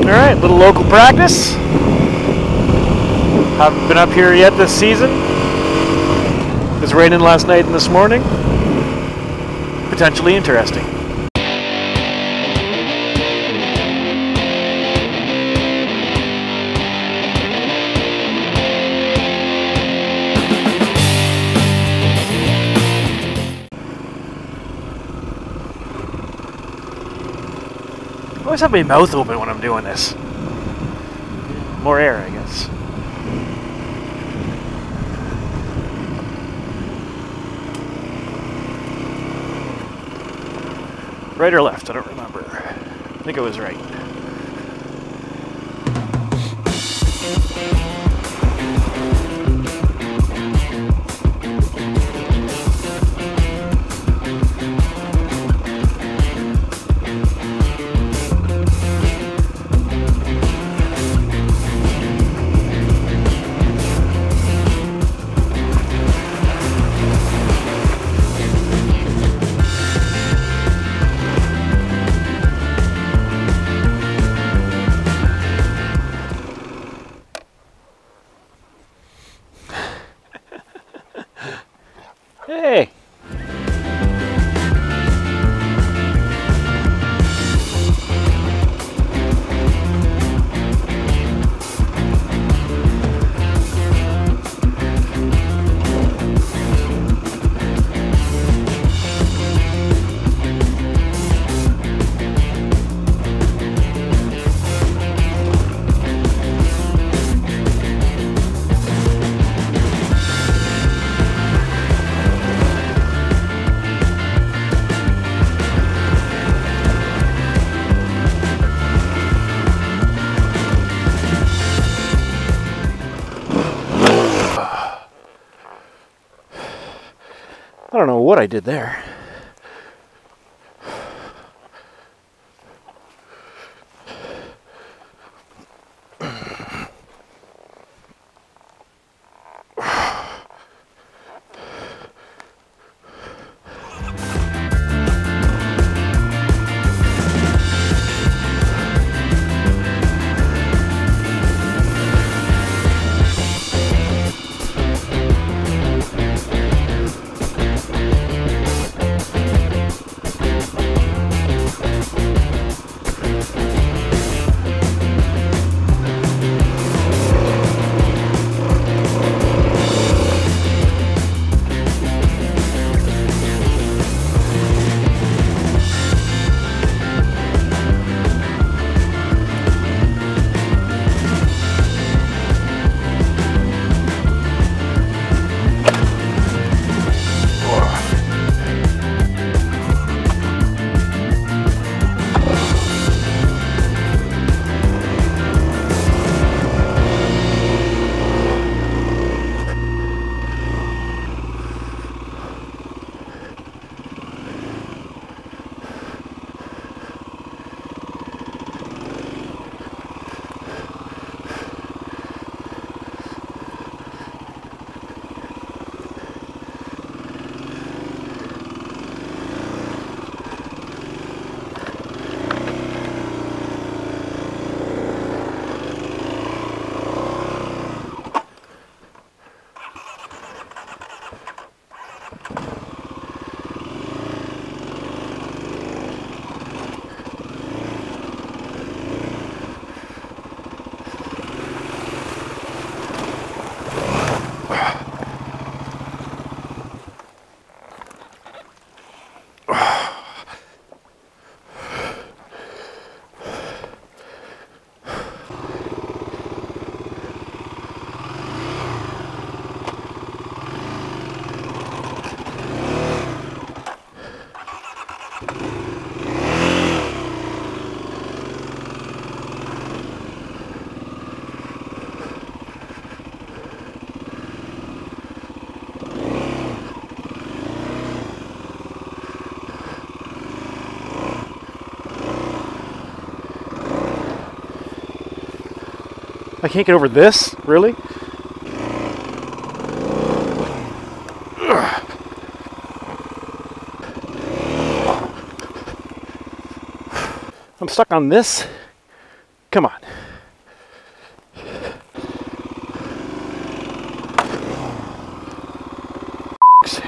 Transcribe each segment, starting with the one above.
Alright, little local practice. Haven't been up here yet this season. It was raining last night and this morning. Potentially interesting. I always have my mouth open when I'm doing this. More air, I guess. Right or left? I don't remember. I think it was right. Hey! I don't know what I did there. I can't get over this? Really? I'm stuck on this Come on. Sake.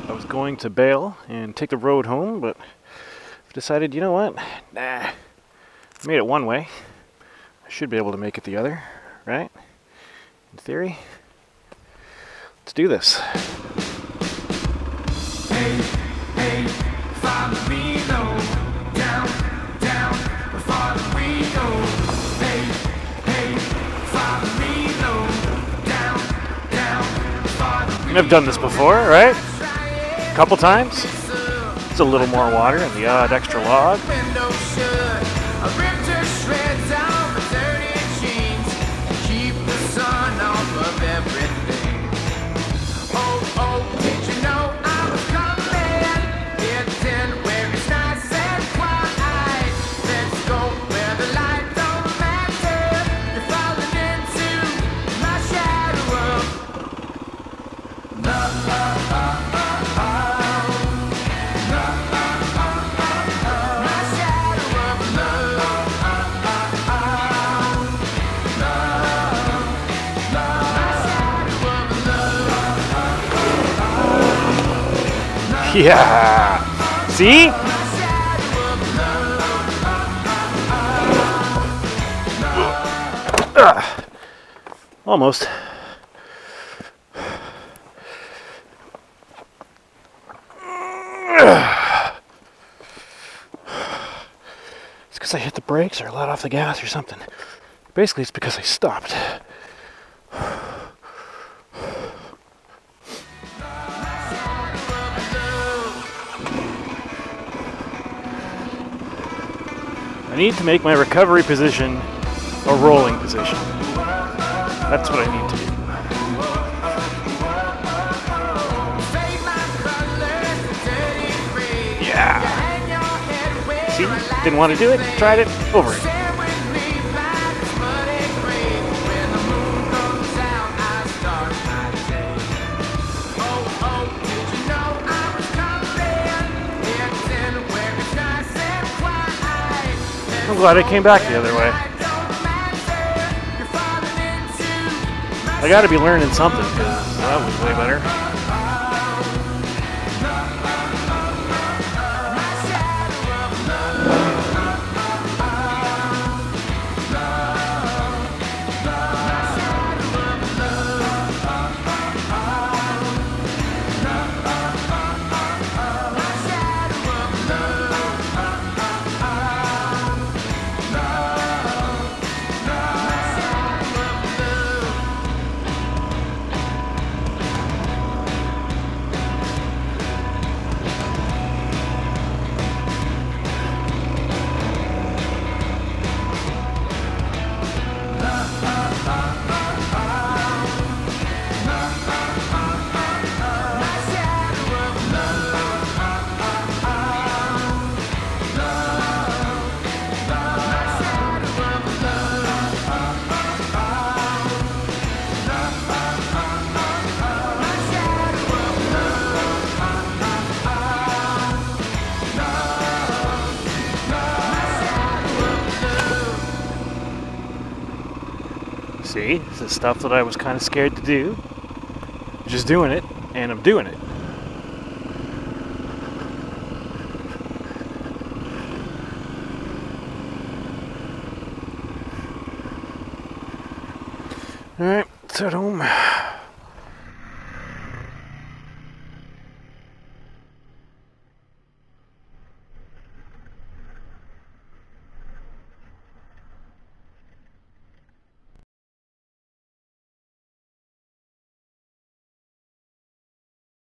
I was going to bail and take the road home, but I've decided, you know what? Nah. I made it one way. I should be able to make it the other, right? In theory. Let's do this. Hey, hey, follow me low. Down, down, follow me low. Hey, hey, follow me low. Down, down, follow me low. I've done this before, right? A couple times. It's a little more water and the odd extra log. Window shut. I ripped her shreds off the dirty jeans and keep the sun off of everything. Oh, oh, did you know I was coming? Getting where it's nice and quiet. Let's go where the light don't matter. You're falling into my shadow of love. Yeah. See? Almost. It's because I hit the brakes or let off the gas or something. Basically, it's because I stopped. I need to make my recovery position a rolling position. That's what I need to do. Yeah. See? Didn't want to do it. Tried it. Over it. I'm glad I came back the other way. I gotta be learning something, because that was way better. See, this is stuff that I was kind of scared to do. Just doing it, and I'm doing it. Alright, let's head home.